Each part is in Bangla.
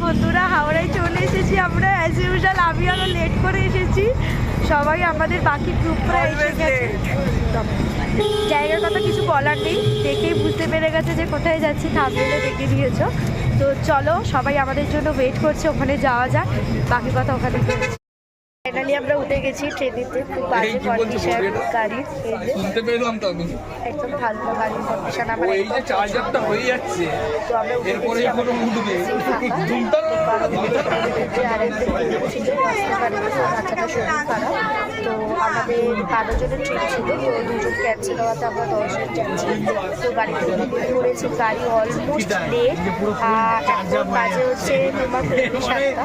বন্ধুরা হাওড়ায় চলে এসেছি আমরা, অ্যাজ ইউজুয়াল আমি আরো লেট করে এসেছি, সবাই আমাদের বাকি গ্রুপরা এসে গেছে। জায়গার কথা কিছু বলার নেই, দেখেই বুঝতে পেরে গেছে যে কোথায় যাচ্ছি, থামনেলে দেখে দিয়েছো। তো চলো সবাই আমাদের জন্য ওয়েট করছে, ওখানে যাওয়া যাক, বাকি কথা ওখানে বলছি। ফাইনালি আমরা উঠে গেছি ট্রেনেতে, খুব বাজে কন্ডিশন গাড়ির, শুনতে পেলাম তো আমি একদম ভালো গাড়ির কন্ডিশন আমার এই যে চার্জারটা হয়ে যাচ্ছে তো আমরা এরপরে কোনো উঠবে বাচ্চাটা শরীর খারাপ, তো আমাদের 12 জনের ট্রিপ ছিল, তো 2 জন ক্যান্সেল হওয়াতে আমরা 10 জন যাচ্ছি। তো গাড়িতে করেছি, গাড়ি অলমোস্ট লেট, এখন বাজে হচ্ছে তোমার 7টা।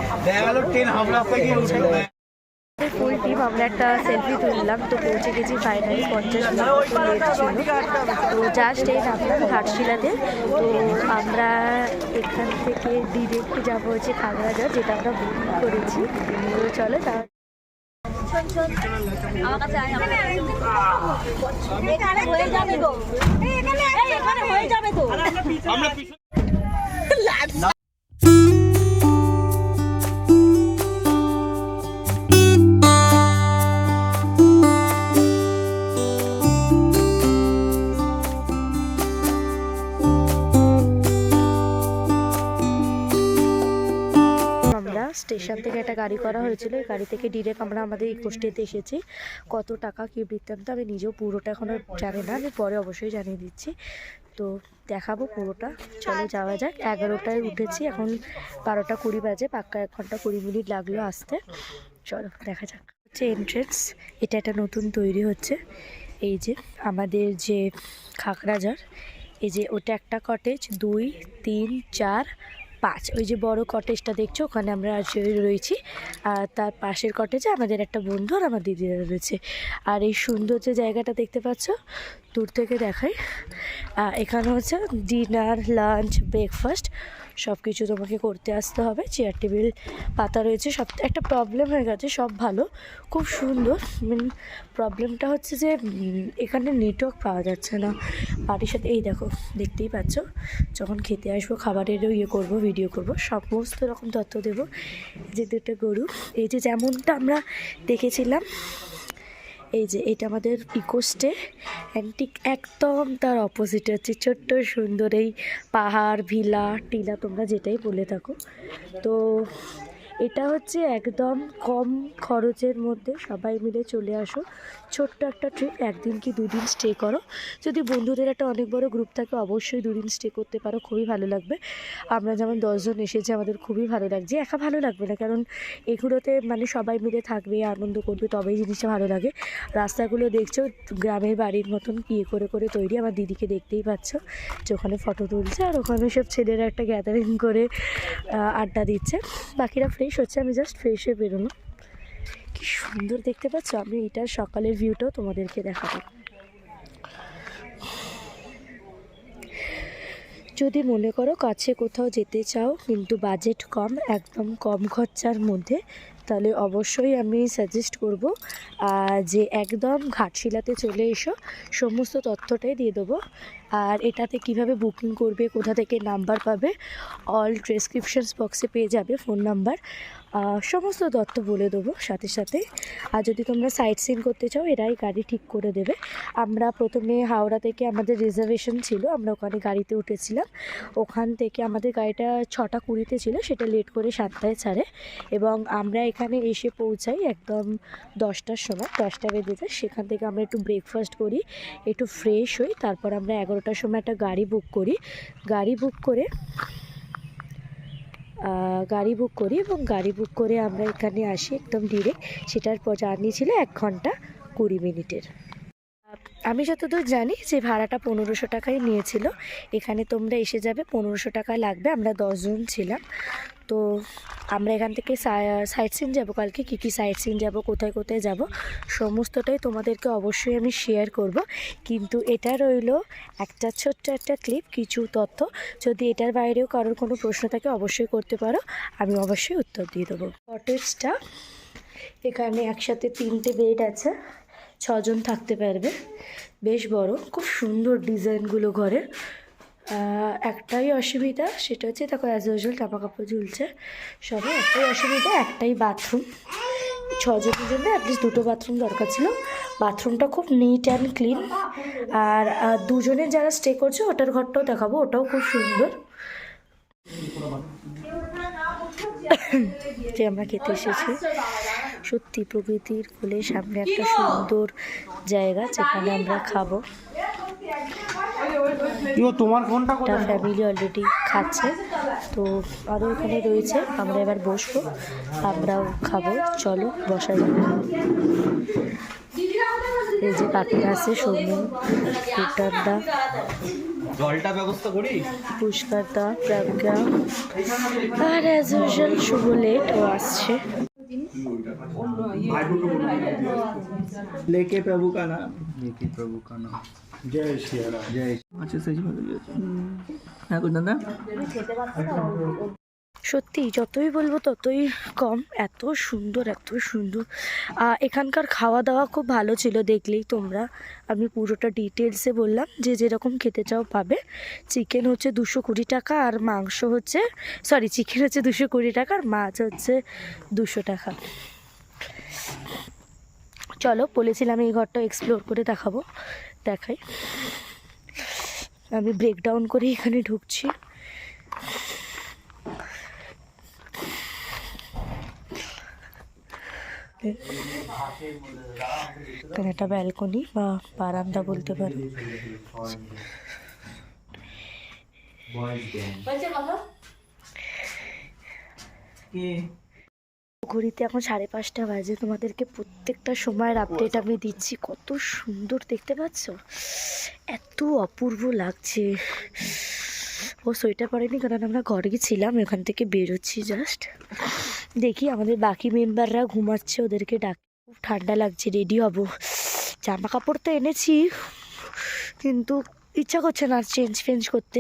ফুল টিম আমরা একটা সেলফি তুললাম, তো পৌঁছে গেছি ফাইনালি। 50 মিনিট লেট ছিল, তো জাস্ট এই নামলাম ঘাটশিলাতে। তো আমরা এখান থেকে ডিরেক্ট যাবো হচ্ছে খাগড়াঝড়, যেটা আমরা বুকিং করেছি। তো চলো তা আমার কাছে হয়ে যাবে তো, এখানে হয়ে যাবে তো। স্টেশন থেকে একটা গাড়ি করা হয়েছিল, এই গাড়ি থেকে ডিরেক্ট আমরা আমাদের ইকোস্টেতে এসেছি। কত টাকা কী বৃত্তান্ত আমি নিজেও পুরোটা এখনও জানি না, আমি পরে অবশ্যই জানিয়ে দিচ্ছি, তো দেখাবো পুরোটা। চলো যাওয়া যাক। 11টায় উঠেছি, এখন 12টা 20 বাজে, পাক্কা 1 ঘন্টা 20 মিনিট লাগলো আসতে। চলো দেখা যাক। হচ্ছে এন্ট্রেন্স, এটা একটা নতুন তৈরি হচ্ছে। এই যে আমাদের যে খাগড়াঝড়, এই যে ওটা একটা কটেজ, 2, 3, 4, 5, ওই যে বড় কটেজটা দেখছো ওখানে আমরা রয়েছি, আর তার পাশের কটেজে আমাদের একটা বন্ধু আর আমার দিদিরা রয়েছে। আর এই সুন্দর যে জায়গাটা দেখতে পাচ্ছ দূর থেকে দেখাই, এখানে হচ্ছে ডিনার, লাঞ্চ, ব্রেকফাস্ট সব কিছু তোমাকে করতে আসতে হবে। চেয়ার টেবিল পাতা রয়েছে, সব একটা প্রবলেম হয়ে গেছে, সব ভালো, খুব সুন্দর। প্রবলেমটা হচ্ছে যে এখানে নেটওয়ার্ক পাওয়া যাচ্ছে না বাড়ির সাথে। এই দেখো দেখতেই পাচ্ছ, যখন খেতে আসবো খাবারেরও করবো, ভিডিও করবো, সমস্ত রকম তথ্য দেবো। যে 2টা গরু, এই যে যেমনটা আমরা দেখেছিলাম, এই যে এটা আমাদের ইকোস্টে অ্যান্টিক, একদম তার অপোজিটে হচ্ছে ছোট্ট সুন্দর এই পাহাড়, ভিলা টিলা, তোমরা যেটাই বলে থাকো। তো এটা হচ্ছে একদম কম খরচের মধ্যে সবাই মিলে চলে আসো, ছোট্ট একটা ট্রিপ, 1 দিন কি 2 দিন স্টে করো। যদি বন্ধুদের একটা অনেক বড় গ্রুপ থাকে অবশ্যই 2 দিন স্টে করতে পারো, খুবই ভালো লাগবে। আমরা যেমন 10 জন এসেছি, আমাদের খুবই ভালো লাগছে। একা ভালো লাগবে না, কারণ এগুলোতে মানে সবাই মিলে থাকবে, আনন্দ করবে, তবেই জিনিসটা ভালো লাগে। রাস্তাগুলো দেখছো গ্রামের বাড়ির মতন করে করে তৈরি। আমার দিদিকে দেখতেই পাচ্ছ যে ওখানে ফটো তুলছে, আর ওখানে সব ছেলেরা একটা গ্যাদারিং করে আড্ডা দিচ্ছে। বাকিরা ফ্রেশ হচ্ছে, আমি জাস্ট ফ্রেশ হয়ে বেরোনো। কি সুন্দর দেখতে পাচ্ছ, আমি এটার সকালের ভিউটাও তোমাদেরকে দেখাবো। যদি মনে করো কাছে কোথাও যেতে চাও কিন্তু বাজেট কম, একদম কম খরচার মধ্যে, তাহলে অবশ্যই আমি সাজেস্ট করব যে একদম ঘাটশিলাতে চলে এসো, সমস্ত তথ্যটাই দিয়ে দেবো। আর এটাতে কিভাবে বুকিং করবে, কোথা থেকে নাম্বার পাবে, অল ডেসক্রিপশনস বক্সে পেয়ে যাবে ফোন নাম্বার, সমস্ত তথ্য বলে দেবো সাথে সাথে। আর যদি তোমরা সাইট সিন করতে চাও এরাই গাড়ি ঠিক করে দেবে। আমরা প্রথমে হাওড়া থেকে আমাদের রিজার্ভেশন ছিল, আমরা ওখানে গাড়িতে উঠেছিলাম, ওখান থেকে আমাদের গাড়িটা 6টা 20-তে ছিল, সেটা লেট করে 7টায় ছাড়ে, এবং আমরা এখানে এসে পৌঁছাই একদম 10টার সময়, 10টা বেজে যায়। সেখান থেকে আমরা একটু ব্রেকফাস্ট করি, একটু ফ্রেশ হই, তারপর আমরা 11টার সময় একটা গাড়ি বুক করি। গাড়ি বুক এবং গাড়ি বুক করে আমরা এখানে আসি একদম ডিরেক্ট। সেটার পর জার্নি ছিল 1 ঘন্টা 20 মিনিটের। আমি যতদূর জানি যে ভাড়াটা 1500 টাকাই নিয়েছিল। এখানে তোমরা এসে যাবে 1500 টাকা লাগবে। আমরা 10 জন ছিলাম। তো আমরা এখান থেকে সাইট সিন যাবো, কালকে কী কী সাইট সিন যাবো, কোথায় কোথায় যাব, সমস্তটাই তোমাদেরকে অবশ্যই আমি শেয়ার করব। কিন্তু এটা রইলো একটা ছোট্ট একটা ক্লিপ, কিছু তথ্য। যদি এটার বাইরেও কারোর কোনো প্রশ্ন থাকে অবশ্যই করতে পারো, আমি অবশ্যই উত্তর দিয়ে দেবো। কটেজটা এখানে একসাথে 3টে বেড আছে, 6 জন থাকতে পারবে, বেশ বড়, খুব সুন্দর ডিজাইনগুলো ঘরের, একটাই অসুবিধা, সেটা হচ্ছে দেখো অ্যাজ ইউজুয়াল জামা কাপড় ঝুলছে সবে। একটাই অসুবিধা, একটাই বাথরুম। 6 জনের জন্য অ্যাটলিস্ট 2টো বাথরুম দরকার ছিল। বাথরুমটা খুব নিট অ্যান্ড ক্লিন। আর 2জনের যারা স্টে করছে ওটার ঘরটাও দেখাবো, ওটাও খুব সুন্দর। যে আমরা খেতে এসেছি, সত্যি প্রকৃতির কোলে সামনে একটা সুন্দর জায়গা যেখানে আমরা খাবো। তোমার ফোনটা একটা ফ্যামিলি অলরেডি খাচ্ছে, তো আরও এখানে রয়েছে। আমরা এবার বসবো, আমরাও খাবো। চলো বসা যাবে। এই যে কাকিরা আছে, সৌম্য, রুটারদা, জলটা ব্যবস্থা করি, পুষ্পারদা, প্রজ্ঞা, আর অ্যাজ ইউজুয়াল শুভ লেট ও আসছে। लेके प्रभु का नाम, लेके प्रभु का नाम, जय श्री राम, जय। अच्छा सही बात है कुछ दादा। সত্যি যতই বলবো ততই কম, এত সুন্দর এত সুন্দর। এখানকার খাওয়া দাওয়া খুব ভালো ছিল, দেখলেই তোমরা। আমি পুরোটা ডিটেলসে বললাম, যে যেরকম খেতে চাও পাবে। চিকেন হচ্ছে 220 টাকা, আর মাংস হচ্ছে চিকেন হচ্ছে 220 টাকা, আর মাছ হচ্ছে 200 টাকা। চলো, বলেছিলাম এই ঘরটা এক্সপ্লোর করে দেখাবো, দেখাই। আমি ব্রেকডাউন করে এখানে ঢুকছি। এখানে একটা ব্যালকনি বা বারান্দা বলতে পারো। ঘড়িতে এখন 5:30 বাজে। তোমাদেরকে প্রত্যেকটা সময়ের আপডেট আমি দিচ্ছি। কত সুন্দর দেখতে পাচ্ছ, এত অপূর্ব লাগছে। ও সোয়েটার পরেনি, কারণ আমরা ঘরে ছিলাম, এখান থেকে বেরোচ্ছি জাস্ট। দেখি আমাদের বাকি মেম্বাররা ঘুমাচ্ছে, ওদেরকে ডাকি। খুব ঠান্ডা লাগছে, রেডি হব। জামা কাপড় তো এনেছি, কিন্তু ইচ্ছা করছে না চেঞ্জ করতে।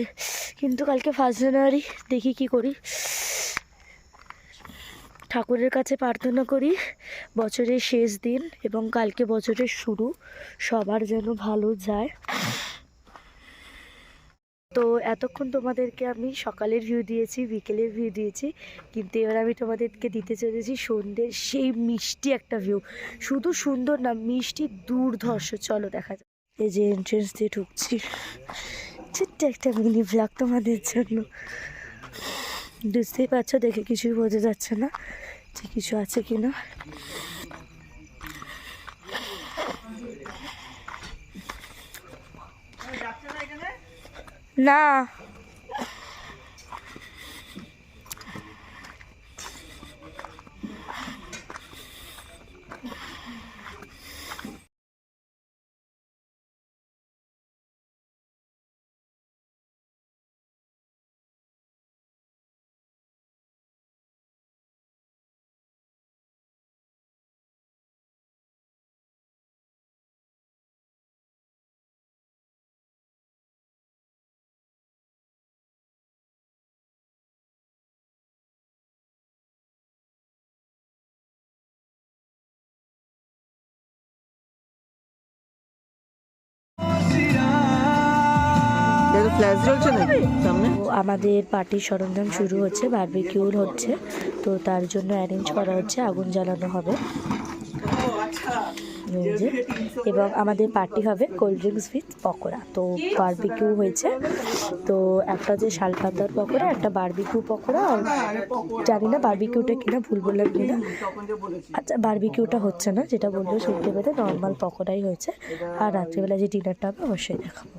কিন্তু কালকে 1 জানুয়ারি, দেখি কি করি। ঠাকুরের কাছে প্রার্থনা করি বছরের শেষ দিন এবং কালকে বছরের শুরু, সবার যেন ভালো যায়। তো এতক্ষণ তোমাদেরকে আমি সকালের ভিউ দিয়েছি, বিকেলের ভিউ দিয়েছি, কিন্তু এবার আমি তোমাদেরকে দিতে চলেছি সন্ধ্যের সেই মিষ্টি একটা ভিউ। শুধু সুন্দর না, মিষ্টি দুর্ধর্ষ। চলো দেখা যাক। এই যে এন্ট্রেন্স দিয়ে ঢুকছি, ছোট্ট একটা মিনি ব্লগ তোমাদের জন্য। বুঝতেই পারছো, দেখে কিছুই বোঝা যাচ্ছে না যে কিছু আছে কিনা। না, ফ্ল্যাশ জ্বলছে নাকি সামনে? তো আমাদের পার্টির সরঞ্জাম শুরু হচ্ছে, বারবিকিউ হচ্ছে, তো তার জন্য অ্যারেঞ্জ করা হচ্ছে, আগুন জ্বালানো হবে। এবং আমাদের পার্টি হবে কোল্ড ড্রিঙ্কস উইথ পকোড়া। তো বারবিকিউ হয়েছে, তো একটা হচ্ছে শালপাতার পকোড়া, একটা বারবিকিউ পকোড়া, আর জানি না বারবিকিউটা কিনা, ভুল বললাম কিনা। আচ্ছা, বারবিকিউটা হচ্ছে না, যেটা বলবো শুনতে পেতে, নর্মাল পকোড়াই হয়েছে। আর রাত্রিবেলা যে ডিনারটা হবে অবশ্যই দেখাবো।